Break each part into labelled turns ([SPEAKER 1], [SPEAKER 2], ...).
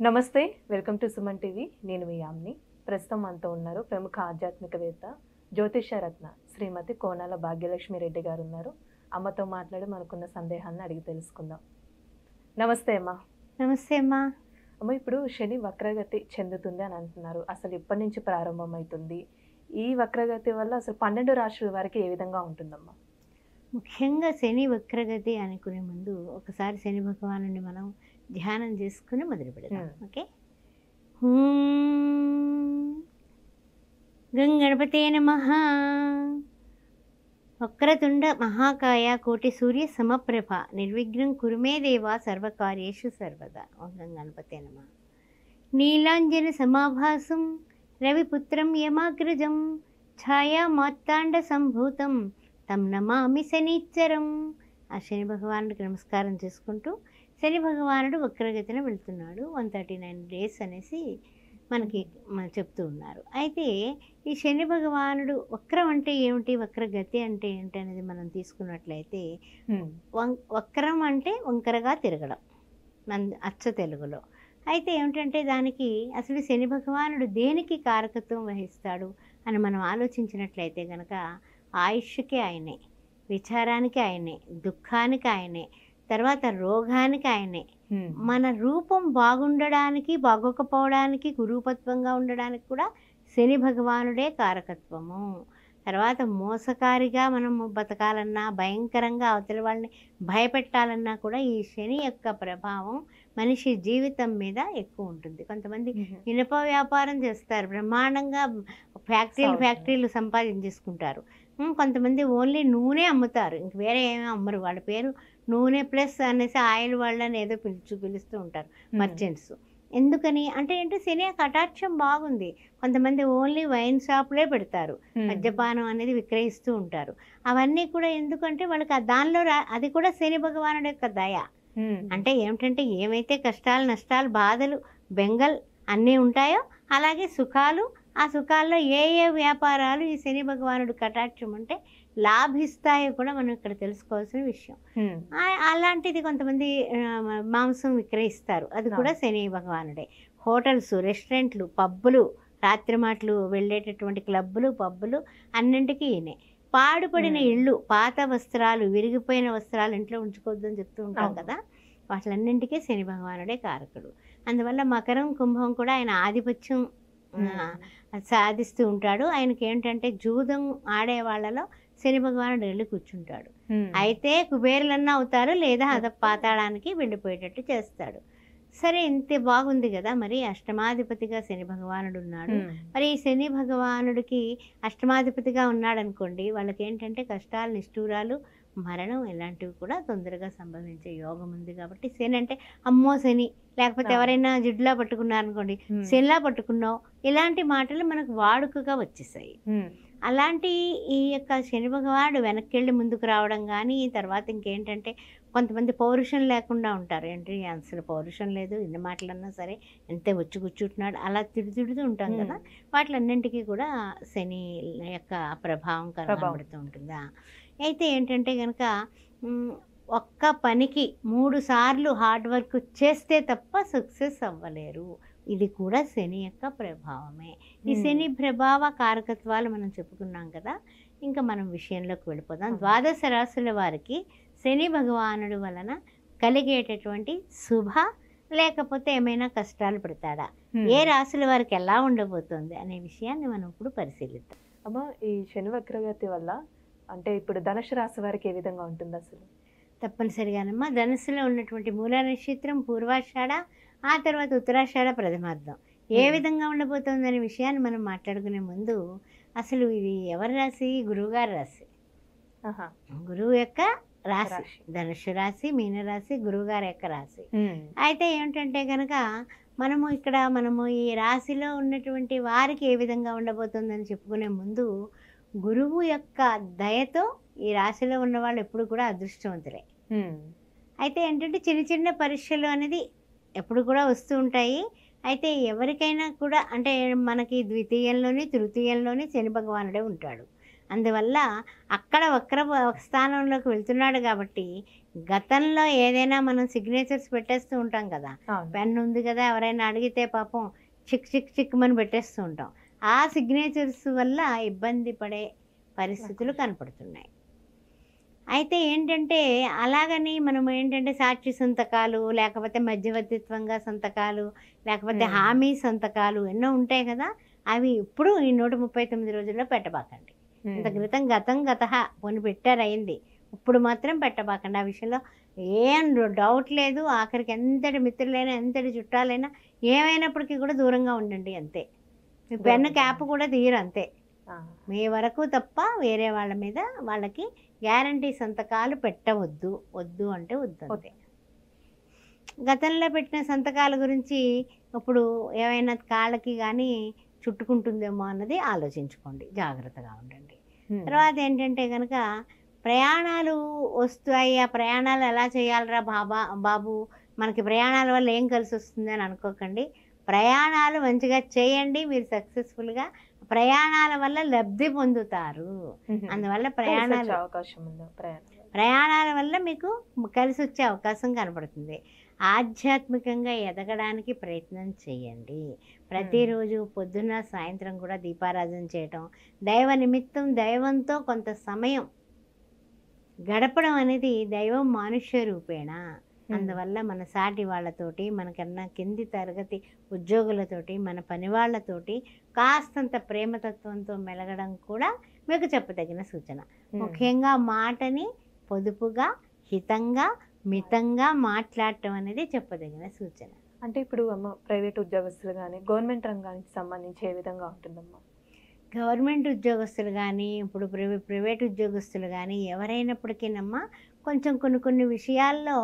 [SPEAKER 1] నమస్తే. Welcome to Suman TV. నేను మీ యామ్ని. ప్రస్తుతం మనతో ఉన్నారు ప్రముఖ ఆధ్యాత్మికవేత్త, జ్యోతిషరత్న శ్రీమతి కోనాల భాగ్యలక్ష్మి రెడ్డి గారు ఉన్నారు. అమ్మతో మాట్లాడి మనకున్న సందేహాలను అడిగి తెలుసుకుందాం. నమస్తే అమ్మ.
[SPEAKER 2] నమస్తే అమ్మా.
[SPEAKER 1] అమ్మ, ఇప్పుడు శని వక్రగతి చెందుతుంది అని అంటున్నారు. అసలు ఇప్పటి నుంచి ప్రారంభమవుతుంది? ఈ వక్రగతి వల్ల అసలు 12 రాశుల వారికి ఏ విధంగా ఉంటుందమ్మా?
[SPEAKER 2] ముఖ్యంగా శని వక్రగతి అనుకునే ముందు ఒకసారి శని భగవానుని మనం ధ్యానం చేసుకుని మొదలు పెడదాం. ఓకే. గంగణపతే నమః. వక్రతుండ మహాకాయ కోటి సూర్య సమప్రభ నిర్విఘ్నం కురుమే దేవా సర్వకార్యేషు సర్వదా. ఓం గంగణపతే నమః. నీలాంజన సమాభాసం రవిపుత్రం యమాగ్రజం ఛాయా మార్తాండ సంభూతం తం నమామి శనిచ్చరం. ఆ శని భగవానుడికి నమస్కారం చేసుకుంటూ శని భగవానుడు వక్రగతిన వెళ్తున్నాడు. 139 days అనేసి మనకి చెప్తూ ఉన్నారు. అయితే ఈ శని భగవానుడు వక్రం అంటే ఏమిటి, వక్రగతి అంటే ఏంటి అనేది మనం తీసుకున్నట్లయితే, వక్రం అంటే వంకరగా తిరగడం అచ్చ తెలుగులో. అయితే ఏమిటంటే దానికి అసలు శని భగవానుడు దేనికి కారకత్వం వహిస్తాడు అని మనం ఆలోచించినట్లయితే కనుక ఆయుష్కి ఆయనే, విచారానికి ఆయనే, దుఃఖానికి ఆయనే, తర్వాత రోగానికి ఆయనే, మన రూపం బాగుండడానికి బాగోకపోవడానికి కురూపత్వంగా ఉండడానికి కూడా శని భగవానుడే కారకత్వము. తర్వాత మోసకారిగా మనం బతకాలన్నా, భయంకరంగా అవతలి వాళ్ళని భయపెట్టాలన్నా కూడా ఈ శని యొక్క ప్రభావం మనిషి జీవితం మీద ఎక్కువ ఉంటుంది. కొంతమంది ఇనుప వ్యాపారం చేస్తారు, బ్రహ్మాండంగా ఫ్యాక్టరీలు సంపాదించేసుకుంటారు. కొంతమంది ఓన్లీ నూనె అమ్ముతారు, ఇంక వేరే ఏమీ అమ్మరు. వాళ్ళ పేరు నూనె ప్లస్ అనేసి ఆయిల్ వాళ్ళని ఏదో పిలుస్తూ ఉంటారు మర్చెంట్స్. ఎందుకని అంటే ఏంటి, శని కటాక్షం బాగుంది. కొంతమంది ఓన్లీ వైన్ షాపులే పెడతారు, మద్యపానం అనేది విక్రయిస్తూ ఉంటారు. అవన్నీ కూడా ఎందుకంటే వాళ్ళకి దానిలో అది కూడా శని భగవానుడి యొక్క దయ. అంటే ఏమిటంటే ఏమైతే కష్టాలు, నష్టాలు, బాధలు, బెంగల్ అన్నీ ఉంటాయో అలాగే సుఖాలు, ఆ సుఖాల్లో ఏ ఏ వ్యాపారాలు ఈ శని భగవానుడు కటాక్షం అంటే లాభిస్తాయో కూడా మనం ఇక్కడ తెలుసుకోవాల్సిన విషయం. అలాంటిది కొంతమంది మాంసం విక్రయిస్తారు, అది కూడా శని భగవానుడే. హోటల్స్, రెస్టారెంట్లు, పబ్బులు, రాత్రి మాటలు వెళ్ళేటటువంటి క్లబ్బులు, పబ్బులు అన్నింటికీ ఈయనే. పాడుపడిన ఇళ్ళు, పాత వస్త్రాలు, విరిగిపోయిన వస్త్రాలు ఇంట్లో ఉంచుకోవద్దని చెప్తూ ఉంటాం కదా, వాటిలన్నింటికీ శని భగవానుడే కారకుడు. అందువల్ల మకరం, కుంభం కూడా ఆయన ఆధిపత్యం సాధిస్తూ ఉంటాడు. ఆయనకి ఏంటంటే జూదం ఆడే వాళ్ళలో శని భగవానుడు వెళ్ళి కూర్చుంటాడు. అయితే కుబేరులన్నా అవుతారు, లేదా పాతాళానికి వెళ్ళిపోయేటట్టు చేస్తాడు. సరే, ఇంత బాగుంది కదా, మరి అష్టమాధిపతిగా శని భగవానుడు ఉన్నాడు. మరి ఈ శని భగవానుడికి అష్టమాధిపతిగా ఉన్నాడు అనుకోండి, వాళ్ళకి ఏంటంటే కష్టాలు, నిష్ఠూరాలు, మరణం ఇలాంటివి కూడా తొందరగా సంభవించే యోగం ఉంది. కాబట్టి శని అంటే అమ్మో శని, లేకపోతే ఎవరైనా జిడ్లా పట్టుకున్నారనుకోండి, శనిలా పట్టుకున్నావు, ఇలాంటి మాటలు మనకు వాడుకగా వచ్చేసాయి. అలాంటి ఈ యొక్క శని భగవానుడు వెనక్కి వెళ్ళి ముందుకు రావడం కానీ, తర్వాత ఇంకేంటంటే కొంతమంది పౌరుషం లేకుండా ఉంటారు. ఏంటి అసలు పౌరుషం లేదు, ఎన్ని మాటలన్నా సరే ఎంతే వచ్చి కూర్చుంటున్నాడు, అలా తిడుతూ ఉంటాం కదా, వాటిలన్నింటికీ కూడా శని యొక్క ప్రభావం కనబడుతూ ఉంటుందా. అయితే ఏంటంటే కనుక ఒక్క పనికి 3 సార్లు హార్డ్ వర్క్ చేస్తే తప్ప సక్సెస్ అవ్వలేరు. ఇది కూడా శని యొక్క ప్రభావమే. ఈ శని ప్రభావ కారకత్వాలు మనం చెప్పుకున్నాం కదా, ఇంకా మనం విషయంలోకి వెళ్ళిపోదాం. 12 రాశుల వారికి శని భగవానుడు వలన కలిగేటటువంటి శుభ లేకపోతే ఏమైనా కష్టాలు పెడతాడా, ఏ రాశుల వారికి ఎలా ఉండబోతుంది అనే విషయాన్ని మనం ఇప్పుడు పరిశీలిద్దాం.
[SPEAKER 1] అమ్మ, ఈ శని వక్రగతి వల్ల అంటే ఇప్పుడు ధనుసు రాశి వారికి ఏ విధంగా ఉంటుంది అసలు?
[SPEAKER 2] తప్పనిసరిగానమ్మా, ధనుసులో ఉన్నటువంటి మూల నక్షత్రం, పూర్వాషాఢ, ఆ తర్వాత ఉత్తరాషాఢ ప్రథమార్థం ఏ విధంగా ఉండబోతుంది అనే విషయాన్ని మనం మాట్లాడుకునే ముందు అసలు ఇది ఎవరి రాశి? గురువుగారి రాశి. గురువు యొక్క రాశి ధనుసు రాశి, మీనరాశి గురువుగారి యొక్క రాశి. అయితే ఏమిటంటే కనుక మనము ఈ రాశిలో ఉన్నటువంటి వారికి ఏ విధంగా ఉండబోతుందని చెప్పుకునే ముందు, గురువు యొక్క దయతో ఈ రాశిలో ఉన్న వాళ్ళు ఎప్పుడు కూడా అదృష్టవంతులే. అయితే ఏంటంటే చిన్న చిన్న పరీక్షలు అనేది ఎప్పుడు కూడా వస్తూ ఉంటాయి. అయితే ఎవరికైనా కూడా అంటే మనకి ద్వితీయంలోని తృతీయంలోని శని భగవానుడే ఉంటాడు. అందువల్ల అక్కడ వక్ర స్థానంలోకి వెళ్తున్నాడు కాబట్టి గతంలో ఏదైనా మనం సిగ్నేచర్స్ పెట్టేస్తూ ఉంటాం కదా,
[SPEAKER 1] అవును.
[SPEAKER 2] పెన్ ఉంది కదా, ఎవరైనా అడిగితే పాపం చిక్ చిక్ చిక్మని పెట్టేస్తూ ఉంటాం. ఆ సిగ్నేచర్స్ వల్ల ఇబ్బంది పడే పరిస్థితులు కనపడుతున్నాయి. అయితే ఏంటంటే అలాగని మనం ఏంటంటే సాక్షి సంతకాలు, లేకపోతే మధ్యవర్తిత్వంగా సంతకాలు, లేకపోతే హామీ సంతకాలు ఎన్నో ఉంటాయి కదా, అవి ఇప్పుడు ఈ 139 రోజుల్లో పెట్టబాకండి. ఇంత క్రితం గతహ పోని పెట్టారయింది, ఇప్పుడు మాత్రం పెట్టబాకండి. ఆ విషయంలో ఏం డౌట్ లేదు. ఆఖరికి ఎంతటి మిత్రులైనా ఎంతటి చుట్టాలైనా ఏమైనప్పటికీ కూడా దూరంగా ఉండండి అంతే. మీ పెన్ను క్యాప్ కూడా తీయరు అంతే. మీ వరకు తప్ప వేరే వాళ్ళ మీద వాళ్ళకి గ్యారంటీ సంతకాలు పెట్టవద్దు. వద్దు అంటే వద్దు అంతే. గతంలో పెట్టిన సంతకాల గురించి ఇప్పుడు ఏమైనా కాళ్ళకి కానీ చుట్టుకుంటుందేమో అన్నది ఆలోచించుకోండి, జాగ్రత్తగా ఉండండి. తర్వాత ఏంటంటే కనుక ప్రయాణాలు వస్తాయి, ఆ ప్రయాణాలు ఎలా చేయాలరా బాబు, మనకి ప్రయాణాల వల్ల ఏం కలిసి వస్తుంది అని అనుకోకండి. ప్రయాణాలు మంచిగా చేయండి, మీరు సక్సెస్ఫుల్గా ప్రయాణాల వల్ల లబ్ధి పొందుతారు. అందువల్ల ప్రయాణాల వల్ల మీకు కలిసి వచ్చే అవకాశం కనపడుతుంది. ఆధ్యాత్మికంగా ఎదగడానికి ప్రయత్నం చేయండి. ప్రతిరోజు పొద్దున్న సాయంత్రం కూడా దీపారాధన చేయటం, దైవ నిమిత్తం దైవంతో కొంత సమయం గడపడం అనేది దైవం మానుష్య రూపేణ. అందువల్ల మన సాటి వాళ్ళతోటి, మనకన్నా కింది తరగతి ఉద్యోగులతోటి, మన పని వాళ్ళతోటి కాస్తంత ప్రేమతత్వంతో మెలగడం కూడా మీకు చెప్పదగిన సూచన. ముఖ్యంగా మాటని పొదుపుగా, హితంగా, మితంగా మాట్లాడటం అనేది చెప్పదగిన సూచన.
[SPEAKER 1] అంటే ఇప్పుడు అమ్మ ప్రైవేట్ ఉద్యోగస్తులు కానీ గవర్నమెంట్ రంగానికి సంబంధించి ఏ విధంగా ఉంటుందమ్మా?
[SPEAKER 2] గవర్నమెంట్ ఉద్యోగస్తులు కానీ ఇప్పుడు ప్రైవేట్ ఉద్యోగస్తులు కానీ ఎవరైనప్పటికీనమ్మా కొంచెం కొన్ని విషయాల్లో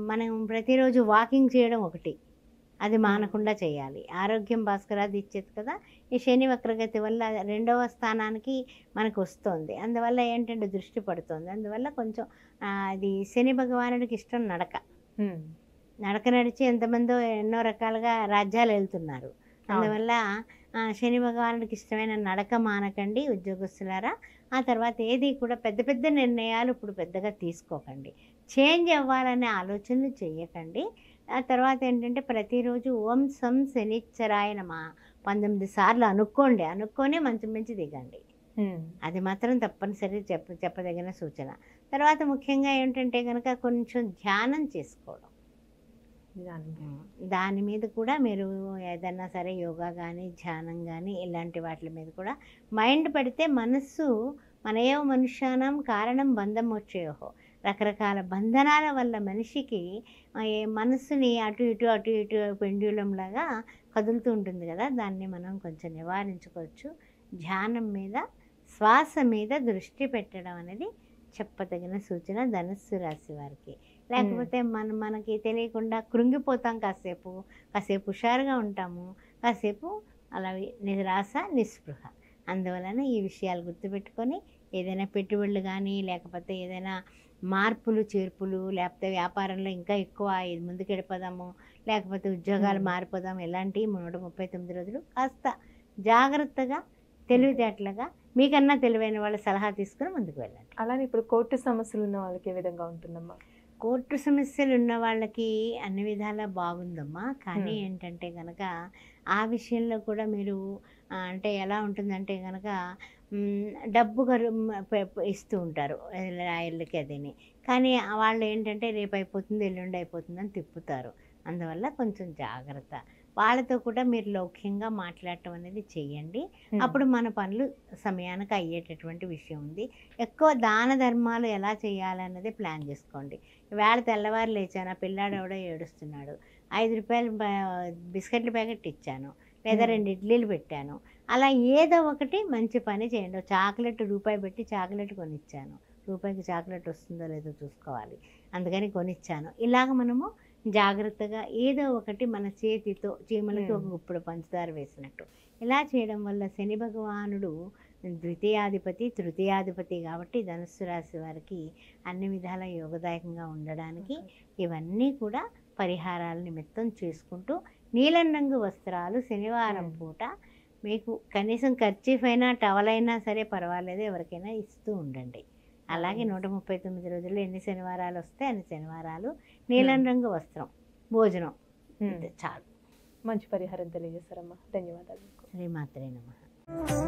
[SPEAKER 2] మనం ప్రతిరోజు వాకింగ్ చేయడం ఒకటి, అది మానకుండా చేయాలి. ఆరోగ్యం భాస్కరాది ఇచ్చేది కదా, ఈ శని వక్రగతి వల్ల 2వ స్థానానికి మనకు వస్తుంది. అందువల్ల ఏంటంటే దృష్టి పడుతుంది. అందువల్ల కొంచెం అది శని భగవానుడికి ఇష్టం నడక. నడక నడిచి ఎంతమందో ఎన్నో రకాలుగా రాజ్యాలు వెళ్తున్నారు. అందువల్ల శని భగవానుడికి ఇష్టమైన నడక మానకండి ఉద్యోగస్తులారా. ఆ తర్వాత ఏది కూడా పెద్ద నిర్ణయాలు ఇప్పుడు పెద్దగా తీసుకోకండి, చేంజ్ అవ్వాలనే ఆలోచనలు చేయకండి. ఆ తర్వాత ఏంటంటే ప్రతిరోజు ఓం సం శనిచ్చరాయ నమః 19 సార్లు అనుక్కొని మంచి దిగండి. అది మాత్రం తప్పనిసరి చెప్పదగిన సూచన. తర్వాత ముఖ్యంగా ఏంటంటే కనుక కొంచెం ధ్యానం చేసుకోవడం, దాని మీద కూడా మీరు ఏదన్నా సరే యోగా కానీ ధ్యానం కానీ ఇలాంటి వాటి మీద కూడా మైండ్ పెడితే మనస్సు మనయేవ మనుష్యానం కారణం బంధం వచ్చేయో, రకరకాల బంధనాల వల్ల మనిషికి మనస్సుని అటు ఇటు పెండ్యులం లాగా కదులుతూ ఉంటుంది కదా, దాన్ని మనం కొంచెం నివారించుకోవచ్చు. ధ్యానం మీద, శ్వాస మీద దృష్టి పెట్టడం అనేది చెప్పదగిన సూచన ధనుస్సు రాశి వారికి. లేకపోతే మనకి తెలియకుండా కృంగిపోతాం, కాసేపు హుషారుగా ఉంటాము, కాసేపు అలా నిరాశ నిస్పృహ. అందువలన ఈ విషయాలు గుర్తుపెట్టుకొని ఏదైనా పెట్టుబడులు కానీ, లేకపోతే ఏదైనా మార్పులు చేర్పులు, లేకపోతే వ్యాపారంలో ఇంకా ఎక్కువ ముందుకు వెళ్ళిపోదాము, లేకపోతే ఉద్యోగాలు మారిపోదాము, ఇలాంటివి 139 రోజులు కాస్త జాగ్రత్తగా తెలివితేటలుగా మీకన్నా తెలివైన వాళ్ళ సలహా తీసుకుని ముందుకు వెళ్ళండి.
[SPEAKER 1] అలానే ఇప్పుడు కోర్టు సమస్యలు ఉన్న వాళ్ళకి ఏ విధంగా ఉంటుందమ్మా?
[SPEAKER 2] కోర్టు సమస్యలు ఉన్న వాళ్ళకి అన్ని విధాలా బాగుందమ్మా. కానీ ఏంటంటే కనుక ఆ విషయంలో కూడా మీరు అంటే ఎలా ఉంటుందంటే కనుక డబ్బు ఇస్తూ ఉంటారు లాయర్లకి అదిని, కానీ వాళ్ళు ఏంటంటే రేపు అయిపోతుంది ఎల్లుండి అయిపోతుంది అని తిప్పుతారు. అందువల్ల కొంచెం జాగ్రత్త. వాళ్ళతో కూడా మీరు లౌక్యంగా మాట్లాడటం అనేది చెయ్యండి. అప్పుడు మన పనులు సమయానికి అయ్యేటటువంటి విషయం ఉంది. ఎక్కువ దాన ధర్మాలు ఎలా చేయాలన్నది ప్లాన్ చేసుకోండి. వేళ తెల్లవారు లేచాను, ఆ పిల్లాడు ఎవడో ఏడుస్తున్నాడు, 5 రూపాయలు బిస్కెట్ల ప్యాకెట్ ఇచ్చాను, లేదా 2 ఇడ్లీలు పెట్టాను, అలా ఏదో ఒకటి మంచి పని చేయండి. చాక్లెట్ రూపాయి పెట్టి చాక్లెట్ కొనిచ్చాను, రూపాయికి చాక్లెట్ వస్తుందో లేదో చూసుకోవాలి, అందుకని కొనిచ్చాను. ఇలాగ మనము జాగ్రత్తగా ఏదో ఒకటి మన చేతితో చీమలకి ఒక గుప్పుడు పంచదార వేసినట్టు ఇలా చేయడం వల్ల శని భగవానుడు ద్వితీయాధిపతి తృతీయాధిపతి కాబట్టి ధనుస్సు రాశి వారికి అన్ని విధాల యోగదాయకంగా ఉండడానికి ఇవన్నీ కూడా పరిహారాల నిమిత్తం చేసుకుంటూ నీలం రంగు వస్త్రాలు శనివారం పూట మీకు కనీసం ఖర్చీఫ్ అయినా టవల్ అయినా సరే పర్వాలేదు, ఎవరికైనా ఇస్తూ ఉండండి. అలాగే 139 రోజుల్లో ఎన్ని శనివారాలు వస్తే అన్ని శనివారాలు నీలం రంగు వస్త్రం, భోజనం, చాలు.
[SPEAKER 1] మంచి పరిహారం తెలియజేస్తారమ్మా. ధన్యవాదాలు.
[SPEAKER 2] శ్రీమాత్రే నమః.